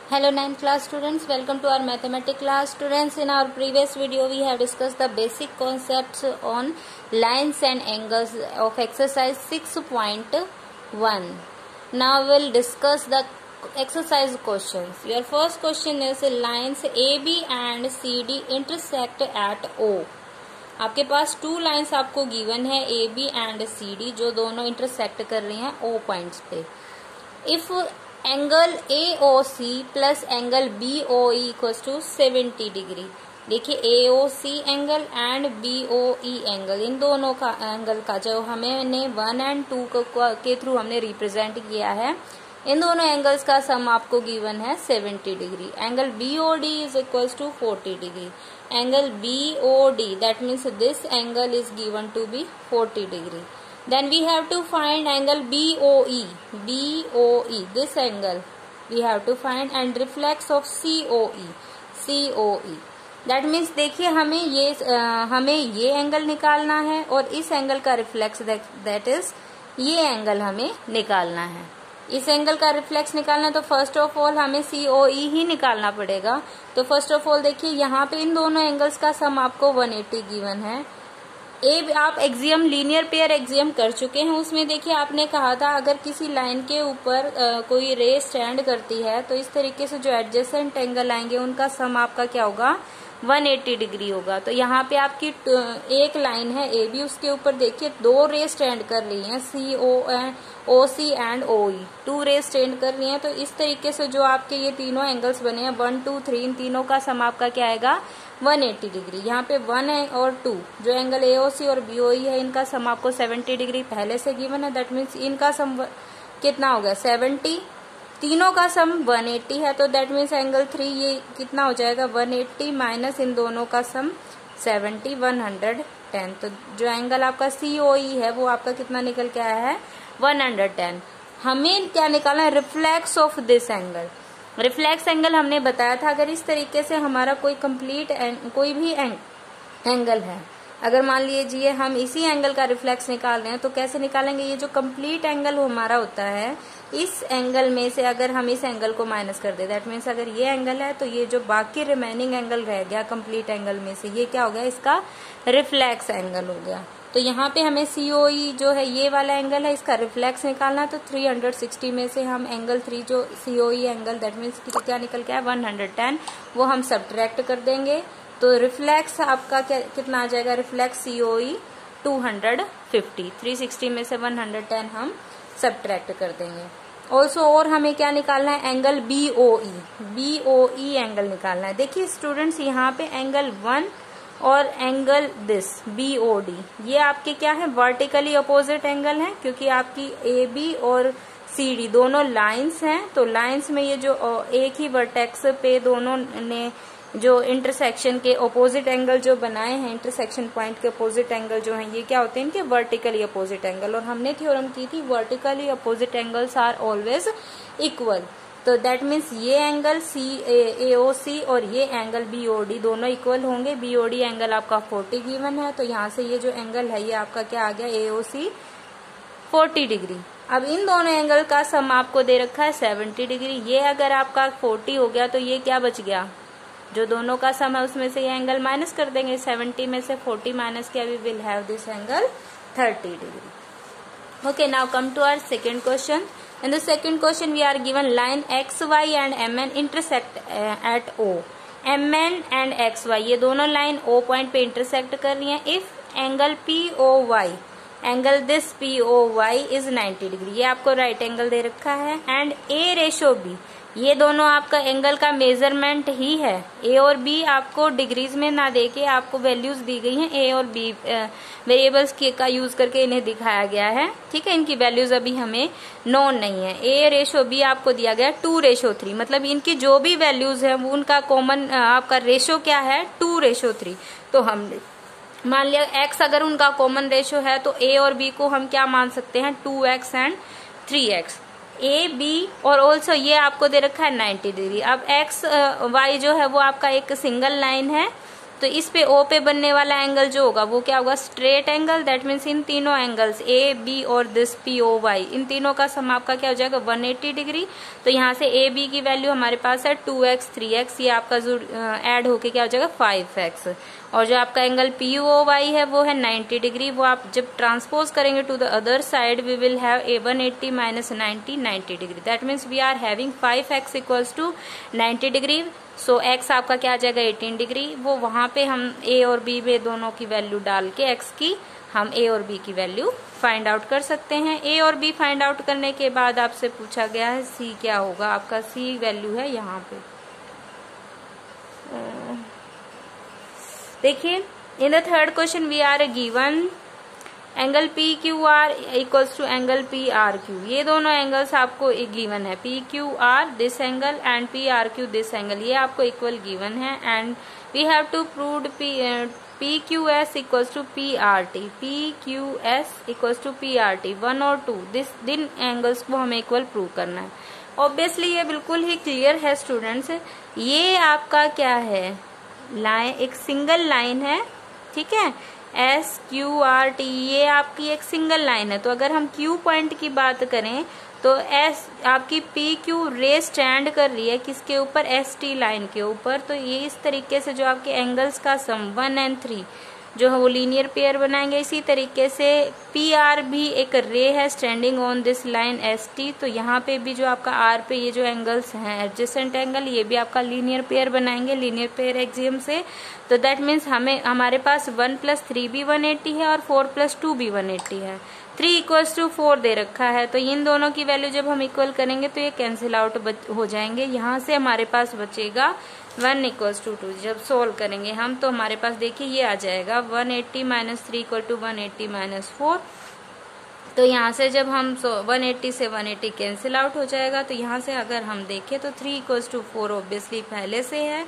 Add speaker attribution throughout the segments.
Speaker 1: Hello 9th class students, welcome to our mathematics class. Students, in our previous video we have discussed the basic concepts on lines and angles of exercise 6.1. Now we'll discuss the exercise questions. Your first question is lines AB and CD intersect at O. आपके पास two lines आपको given है AB and CD जो दोनों intersect कर रही हैं O points पे. If angle AOC plus angle BOE equals to 70 डिग्री. देखिए AOC angle and BOE angle, इन दोनों का एंगल का जो हमने 1 एंड 2 के थ्रू हमने रिप्रेजेंट किया है, इन दोनों एंगल्स का सम आपको गिवन है 70 degree. Angle BOD is equals to 40 degree. Angle BOD that means this angle is given to be 40 degree. Then we have to find angle BOE. BOE, this angle we have to find, and reflex of COE. COE. That means देखिए हमें ये angle निकालना है और इस angle का reflex that is ये angle हमें निकालना है. इस एंगल का रिफ्लेक्स निकालना है तो फर्स्ट ऑफ ऑल हमें COE ही निकालना पड़ेगा. तो फर्स्ट ऑफ ऑल देखिए यहाँ पे इन दोनों एंगल्स का सम आपको 180 गिवन है. आप एक्सियम लीनियर पेयर एक्सियम कर चुके हैं. उसमें देखिए आपने कहा था अगर किसी लाइन के ऊपर कोई रे स्टैंड करती है तो इस तरीके से जो एडजेसेंट एंगल आएंगे उनका सम आपका क्या होगा 180 डिग्री होगा. तो यहाँ पे आपकी एक लाइन है AB, उसके ऊपर देखिए दो रे स्टैंड कर रही हैं OC एंड OE. टू रे स्टैंड कर रही हैं. तो इस तरीके से जो आपके ये तीनों एंगल्स बने हैं 1, 2, 3, इन तीनों का सम आपका क्या आएगा 180 डिग्री. यहाँ पे 1 और 2 जो एंगल AOC और BOE है इनका सम आपको 70 डिग्री पहले से गिवन है. दैट मीन्स इनका सम कितना हो गया 70. तीनों का सम 180 है तो दैट मीन्स एंगल 3 ये कितना हो जाएगा 180 माइनस इन दोनों का सम 70 110. तो जो एंगल आपका COE है वो आपका कितना निकल के आया है 110. हमें क्या निकालना है reflex of this angle. Reflex angle हमने बताया था अगर इस तरीके से हमारा कोई भी एंगल है, अगर मान लीजिए हम इसी एंगल का रिफ्लेक्स निकाल रहे हैं तो कैसे निकालेंगे. ये जो कंप्लीट एंगल हमारा होता है इस एंगल में से अगर हम इस एंगल को माइनस कर दे, दैट मीन्स अगर ये एंगल है तो ये जो बाकी रिमेनिंग एंगल रह गया कंप्लीट एंगल में से ये क्या हो गया इसका रिफ्लेक्स एंगल हो गया. तो यहाँ पे हमें COE जो है ये वाला एंगल है इसका रिफ्लेक्स निकालना है. तो 360 में से हम एंगल 3 जो COE एंगल दैट मीन्स क्या निकल के आया 110 वो हम सब्ट्रैक्ट कर देंगे. तो रिफ्लेक्स आपका कितना आ जाएगा रिफ्लेक्स COE 250. 360 में से 110 हम सब्ट्रैक्ट कर देंगे. ऑल्सो और हमें क्या निकालना है एंगल BOE. BOE एंगल निकालना है. देखिए स्टूडेंट्स यहाँ पे एंगल 1 और एंगल दिस BOD ये आपके क्या है वर्टिकली अपोजिट एंगल है क्योंकि आपकी AB और CD दोनों लाइंस हैं. तो लाइंस में ये जो एक ही वर्टेक्स पे दोनों ने जो इंटरसेक्शन के अपोजिट एंगल जो बनाए हैं, इंटरसेक्शन पॉइंट के अपोजिट एंगल जो हैं ये क्या होते हैं इनके वर्टिकली अपोजिट एंगल. और हमने थ्योरम की थी vertically opposite angles are always equal. तो दैट मीन्स ये एंगल AOC और ये एंगल BOD दोनों इक्वल होंगे. BOD एंगल आपका 40 गिवन है तो यहाँ से ये जो एंगल है ये आपका क्या आ गया AOC 40 डिग्री. अब इन दोनों एंगल का सम आपको दे रखा है 70 डिग्री. ये अगर आपका 40 हो गया तो ये क्या बच गया जो दोनों का सम है उसमें से ये एंगल माइनस कर देंगे. 70 में से 40 माइनस किया we will have this angle 30 degree. Okay, now come to our second question. In the second question, we are given line XY and MN intersect at O. MN and XY ये दोनों line O point पे intersect कर रही हैं. If angle POY angle this POY is 90 degree. ये आपको right angle दे रखा है. एंड A/B ये दोनों आपका एंगल का मेजरमेंट ही है. A और B आपको डिग्रीज में ना देके आपको वैल्यूज दी गई हैं. A और B वेरिएबल्स का यूज करके इन्हें दिखाया गया है. ठीक है, इनकी वैल्यूज अभी हमें नोन नहीं है. A/B आपको दिया गया 2/3. मतलब इनकी जो भी वैल्यूज है वो उनका कॉमन आपका रेशो क्या है 2/3. तो हम मान लिया X अगर उनका कॉमन रेशो है तो A और B को हम क्या मान सकते हैं 2X एंड 3X. AB और ऑल्सो ये आपको दे रखा है 90 डिग्री. अब XY जो है वो आपका एक सिंगल लाइन है तो इस पे ओ पे बनने वाला एंगल जो होगा वो क्या होगा, straight angle. That means in तीनों एंगल्स ए बी और दिस पी ओ वाई, इन तीनों का सम आपका क्या हो जाएगा 180 डिग्री। तो यहाँ से ए बी की वैल्यू हमारे पास है 2x 3x, ये आपका जो ऐड होके क्या हो जाएगा 5x। और जो आपका एंगल पी ओ वाई है वो है 90 डिग्री, वो आप जब ट्रांसपोज करेंगे to the other side we will have a 180 minus 90 degree. That means we are having 5x equals to 90 degree. So x आपका क्या आ जाएगा 18 डिग्री। वो वहां पे हम a और b में दोनों की वैल्यू डाल के x की हम a और b की वैल्यू फाइंड आउट कर सकते हैं। a और b फाइंड आउट करने के बाद आपसे पूछा गया है c क्या होगा, आपका c वैल्यू है यहाँ पे। देखिए in the third question we are given angle P Q R equals to angle P R Q. ये दोनों एंगल्स आपको गिवन है, P Q R this angle and P R Q this angle, ये आपको इक्वल गिवन है। And we have to prove P Q S equals to P R T, P Q S equals to P R T 1 और 2, दिन angles को हमें equal prove करना है। Obviously ये बिल्कुल ही क्लियर है स्टूडेंट्स। ये आपका क्या है, लाइन, एक सिंगल लाइन है, ठीक है, एस क्यू आर टी, ये आपकी एक सिंगल लाइन है। तो अगर हम क्यू पॉइंट की बात करें तो एस आपकी पी क्यू रे स्टैंड कर रही है किसके ऊपर, एस टी लाइन के ऊपर। तो ये इस तरीके से जो आपके एंगल्स का सम 1 और 3 जो है वो लीनियर पेयर बनाएंगे। इसी तरीके से पी आर भी एक रे है standing on this line S T, तो यहाँ पे भी जो आपका आर पे ये जो एंगल्स हैं एडजेसेंट एंगल, ये भी आपका लीनियर पेयर बनाएंगे लीनियर पेयर एक्सियम से। तो दैट मीन्स हमारे पास 1 + 3 भी 180 है और 4 + 2 भी 180 है। 3 = 4 दे रखा है, तो इन दोनों की वैल्यू जब हम इक्वल करेंगे तो ये कैंसिल आउट हो जाएंगे। यहाँ से हमारे पास बचेगा 1 = 2। जब सोल्व करेंगे हम तो हमारे पास देखिए ये आ जाएगा 180 - 3 = 180 - 4। तो यहाँ से जब हम 180 से 180 कैंसिल आउट हो जाएगा। तो यहाँ से अगर हम देखें तो 3 = 4 ऑब्वियसली पहले से है,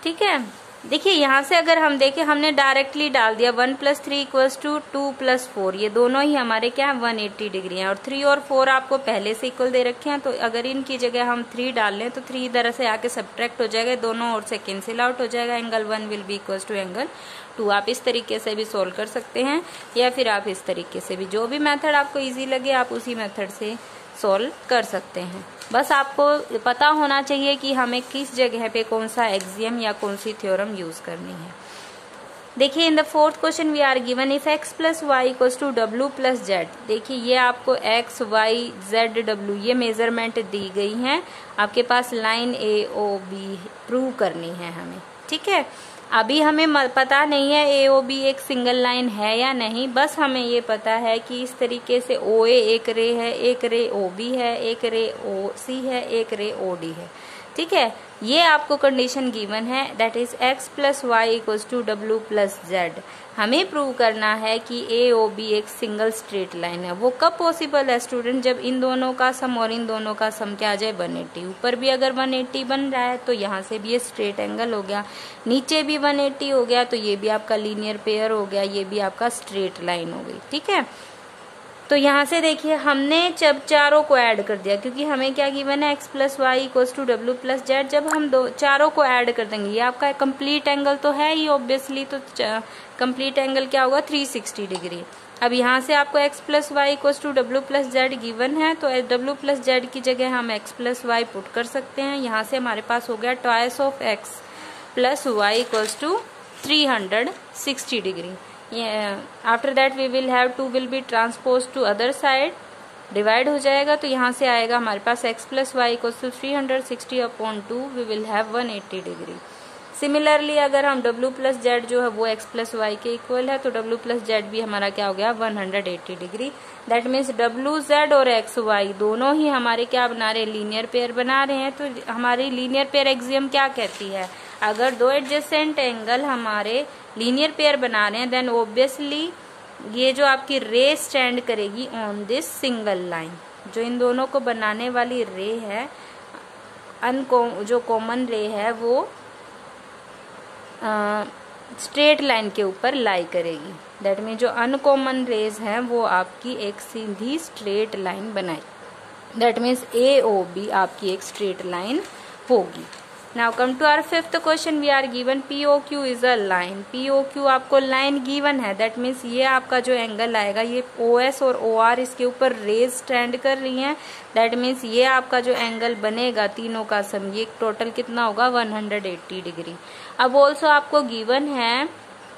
Speaker 1: ठीक है। देखिए यहाँ से अगर हम देखें हमने डायरेक्टली डाल दिया 1 + 3 = 2 + 4, ये दोनों ही हमारे क्या है 180 डिग्री हैं। और 3 और 4 आपको पहले से इक्वल दे रखे हैं, तो अगर इनकी जगह हम 3 डाल लें तो 3 इधर से आके सब्ट्रैक्ट हो जाएगा, दोनों ओर से कैंसिल आउट हो जाएगा। Angle 1 will be equal to angle 2। आप इस तरीके से भी सोल्व कर सकते हैं या फिर आप इस तरीके से भी, जो भी मेथड आपको ईजी लगे आप उसी मेथड से सोल्व कर सकते हैं। बस आपको पता होना चाहिए कि हमें किस जगह पे कौन सा एक्सियम या कौन सी थ्योरम यूज करनी है। देखिए in the fourth question we are given if x + y = w + z। देखिए ये आपको x y z w ये मेजरमेंट दी गई हैं, आपके पास लाइन ए ओ बी प्रूव करनी है हमें, ठीक है। अभी हमें पता नहीं है ए ओ बी एक सिंगल लाइन है या नहीं, बस हमें ये पता है कि इस तरीके से ओ ए एक रे है, एक रे ओ बी है, एक रे ओ सी है, एक रे ओ डी है, ठीक है। ये आपको कंडीशन गिवन है, that is x + y = w + z। हमें प्रूव करना है कि ए ओ बी एक सिंगल स्ट्रेट लाइन है। वो कब पॉसिबल है स्टूडेंट, जब इन दोनों का सम और इन दोनों का सम क्या आ जाए 180। ऊपर भी अगर 180 बन रहा है तो यहाँ से भी ये स्ट्रेट एंगल हो गया, नीचे भी 180 हो गया तो ये भी आपका लीनियर पेयर हो गया, ये भी आपका स्ट्रेट लाइन हो गई, ठीक है। तो यहाँ से देखिए हमने जब चारों को ऐड कर दिया, क्योंकि हमें क्या गिवन है x + y = w + z। जब हम चारों को ऐड कर देंगे ये आपका कंप्लीट एंगल तो है ही ऑब्वियसली, तो कंप्लीट एंगल क्या होगा 360 डिग्री। अब यहाँ से आपको x + y = w + z given है, तो w + z की जगह हम x + y पुट कर सकते हैं। यहाँ से हमारे पास हो गया twice of x + y = 360 degree. After that we will have 2 will be transpose to other side, divide हो जाएगा। तो यहाँ से आएगा हमारे पास x + y = 360/2 we will have 180 degree. Similarly अगर हम w + z जो है वो x + y के इक्वल है, तो w + z भी हमारा क्या हो गया 180 degree. That means w z और x y दोनों ही हमारे क्या बना रहे हैं, लीनियर पेयर बना रहे हैं। तो हमारी लीनियर पेयर एक्सियम क्या कहती है, अगर दो एडजेसेंट एंगल हमारे लीनियर पेयर बना रहे हैं देन ऑब्वियसली ये जो आपकी रे स्टैंड करेगी ऑन दिस सिंगल लाइन। जो इन दोनों को बनाने वाली रे है, जो कॉमन रे है वो स्ट्रेट लाइन के ऊपर लाई करेगी। दैट मीन जो अनकॉमन रेज हैं वो आपकी एक सीधी स्ट्रेट लाइन बनाए। That means A O B आपकी एक स्ट्रेट लाइन होगी। Now come to our fifth question. We are given POQ is a line. POQ आपको लाइन गिवन है, दैट मीन्स ये आपका जो एंगल आएगा, ये OS और OR इसके ऊपर रेज स्टैंड कर रही हैं, दैट मीन्स ये आपका जो एंगल बनेगा तीनों का सम, ये टोटल कितना होगा 180 डिग्री. अब ऑल्सो आपको गिवन है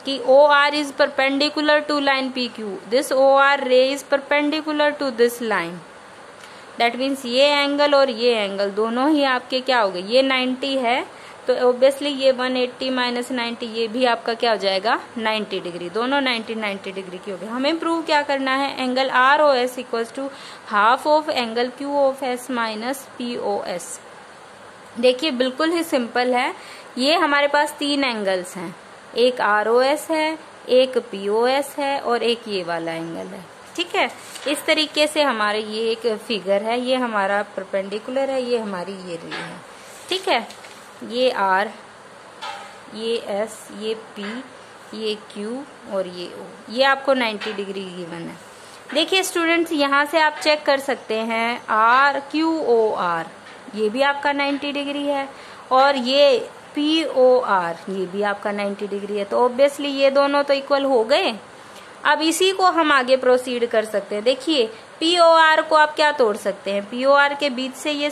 Speaker 1: कि OR is perpendicular to line PQ. This OR ray is perpendicular to this line, that means ये एंगल और ये एंगल दोनों ही आपके क्या हो गए, ये 90 है तो ऑब्वियसली ये 180 माइनस 90 ये भी आपका क्या हो जाएगा 90 डिग्री, दोनों 90 डिग्री की हो गए. हमें प्रूव क्या करना है, angle ROS equals to half of angle QOS minus POS. देखिए बिल्कुल ही सिंपल है, ये हमारे पास तीन एंगल्स हैं, एक ROS है, एक POS है और एक ये वाला एंगल है. ठीक है, इस तरीके से हमारे ये एक फिगर है, ये हमारा परपेंडिकुलर है, ये हमारी ये रे है. ठीक है, ये R, ये S, ये P, ये Q और ये O, ये आपको 90 डिग्री गिवन है. देखिए स्टूडेंट्स, यहाँ से आप चेक कर सकते हैं RQOR ये भी आपका 90 डिग्री है और ये POR ये भी आपका 90 डिग्री है, तो ऑब्वियसली ये दोनों तो इक्वल हो गए. अब इसी को हम आगे प्रोसीड कर सकते हैं. देखिए POR को आप क्या तोड़ सकते हैं, POR के बीच से ये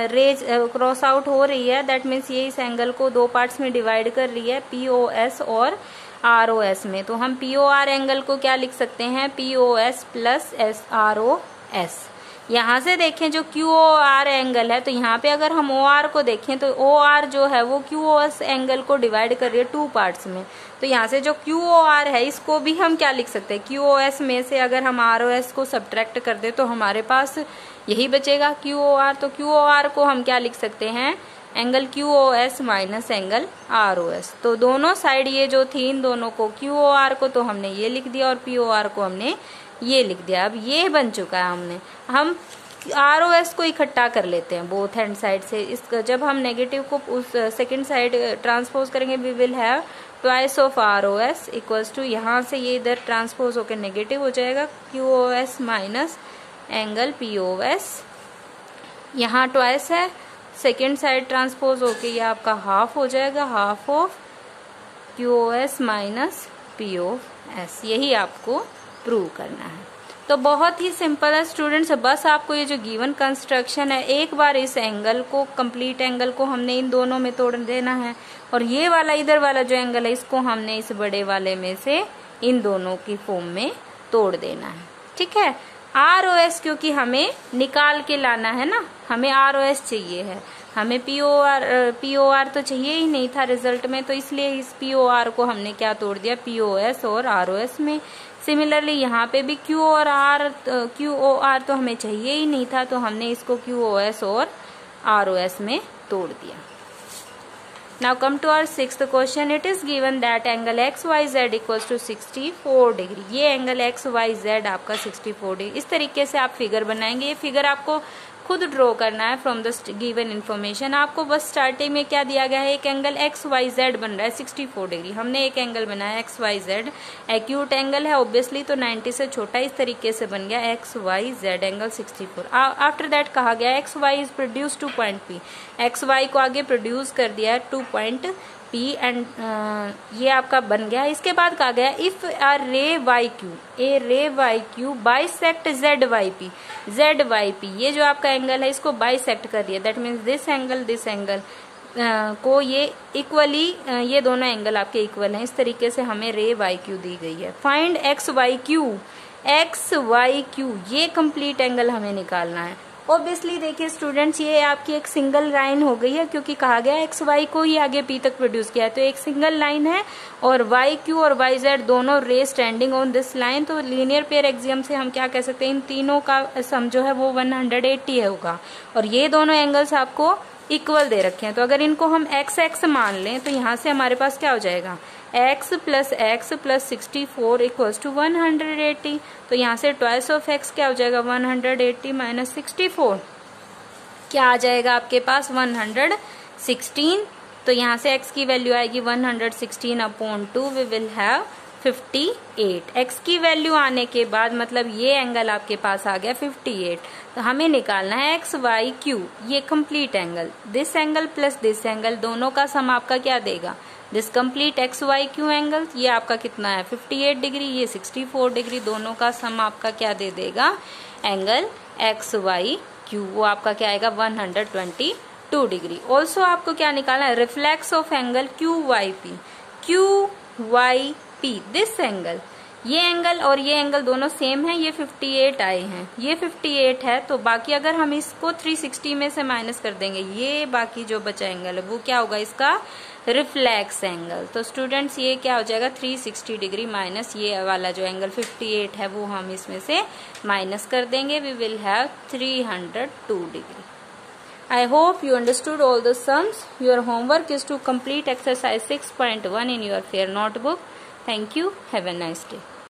Speaker 1: रेज क्रॉस आउट हो रही है, दैट मीन्स ये इस एंगल को दो पार्ट्स में डिवाइड कर रही है, POS और ROS में. तो हम POR एंगल को क्या लिख सकते हैं, POS प्लस ROS. यहाँ से देखें जो QOR एंगल है, तो यहाँ पे अगर हम OR को देखें तो OR जो है वो QOS एंगल को डिवाइड कर रही है टू पार्ट्स में. तो यहाँ से जो QOR है इसको भी हम क्या लिख सकते हैं, QOS में से अगर हम ROS को सब्ट्रैक्ट कर दे तो हमारे पास यही बचेगा QOR. तो QOR को हम क्या लिख सकते हैं, angle QOS minus angle ROS. तो दोनों साइड ये जो थी इन दोनों को, QOR को तो हमने ये लिख दिया और POR को हमने ये लिख दिया. अब ये बन चुका है, हम ROS को इकट्ठा कर लेते हैं बोथ हैंड साइड से. इसका जब हम नेगेटिव को उस सेकंड साइड ट्रांसपोज करेंगे, we will have twice of ROS equals to, यहाँ से ये इधर ट्रांसपोज होकर नेगेटिव हो जाएगा, QOS माइनस एंगल POS. यहाँ ट्वाइस है, सेकंड साइड ट्रांसपोज होके ये आपका हाफ हो जाएगा, half of QOS minus POS. यही आपको प्रूव करना है. तो बहुत ही सिंपल है स्टूडेंट्स, बस आपको ये जो गिवन कंस्ट्रक्शन है, एक बार इस एंगल को, कंप्लीट एंगल को हमने इन दोनों में तोड़ देना है और ये वाला इधर वाला जो एंगल है इसको हमने इस बड़े वाले में से इन दोनों की फॉर्म में तोड़ देना है. ठीक है, ROS क्योंकि हमें निकाल के लाना है ना, हमें ROS चाहिए है, हमें POR तो चाहिए ही नहीं था रिजल्ट में, तो इसलिए इस POR को हमने क्या तोड़ दिया, POS और ROS में. सिमिलरली यहाँ पे भी QOR तो हमें चाहिए ही नहीं था, तो हमने इसको QOS और ROS में तोड़ दिया. Now come to our sixth question. It is given that angle XYZ equals to 64 degree. ये एंगल XYZ आपका 64 डिग्री. इस तरीके से आप फिगर बनाएंगे. ये फिगर आपको खुद ड्रॉ करना है फ्रॉम द गिवन इन्फॉर्मेशन. आपको बस स्टार्टिंग में क्या दिया गया है, एक एंगल XYZ बन रहा है 64 डिग्री. हमने एक एंगल बनाया XYZ, एक्यूट एंगल है ऑब्वियसली, तो 90 से छोटा इस तरीके से बन गया XYZ एंगल 64. आफ्टर दैट कहा गया XY is produce two point P. XY को आगे प्रोड्यूस कर दिया टू पॉइंट P एंड ये आपका बन गया. इसके बाद कहा गया if a ray YQ bisect ZYP. ये जो आपका एंगल है इसको बाइसेक्ट कर दिया, दैट मीन्स दिस एंगल को ये इक्वली, ये दोनों एंगल आपके इक्वल हैं. इस तरीके से हमें रे YQ दी गई है. फाइंड XYQ, ये कंप्लीट एंगल हमें निकालना है. ऑब्वियसली देखिए स्टूडेंट्स, ये आपकी एक सिंगल लाइन हो गई है क्योंकि कहा गया XY को ही आगे P तक प्रोड्यूस किया है, तो एक सिंगल लाइन है और YQ और YZ दोनों रे स्टैंडिंग ऑन दिस लाइन. तो लीनियर पेयर एक्सियम से हम क्या कह सकते हैं, इन तीनों का सम जो है वो 180 होगा और ये दोनों एंगल्स आपको इक्वल दे रखे हैं. तो अगर इनको हम XX मान लें तो यहाँ से हमारे पास क्या हो जाएगा, x प्लस 64 इक्वल्स टू 180. तो यहाँ से ट्वाइस ऑफ x क्या हो जाएगा, 180 माइनस 64 क्या आ जाएगा आपके पास 116. तो यहाँ से x की वैल्यू आएगी 116 upon 2, we will have 58। x की वैल्यू आने के बाद मतलब ये एंगल आपके पास आ गया 58। तो हमें निकालना है एक्स वाई क्यू, ये complete angle. This angle plus this angle दोनों का सम आपका क्या देगा, this complete X Y Q angle. ये आपका कितना है 58 डिग्री, ये 64 डिग्री, दोनों का सम आपका क्या दे देगा, एंगल एक्स वाई क्यू, वो आपका क्या आएगा 122 डिग्री। ऑल्सो आपको क्या निकालना है, reflex of angle Q Y P, Q Y P, this angle, ये एंगल और ये एंगल दोनों सेम है, ये 58 आए हैं, ये 58 है, तो बाकी अगर हम इसको 360 में से माइनस कर देंगे, ये बाकी जो बचा एंगल है वो क्या होगा, इसका रिफ्लेक्स एंगल। तो स्टूडेंट्स ये क्या हो जाएगा 360 डिग्री माइनस ये वाला जो एंगल 58 है वो हम इसमें से माइनस कर देंगे, we will have 302 degree. I hope you understood all the sums. Your homework is to complete exercise 6.1 in your fair notebook. Thank you. Have a nice day.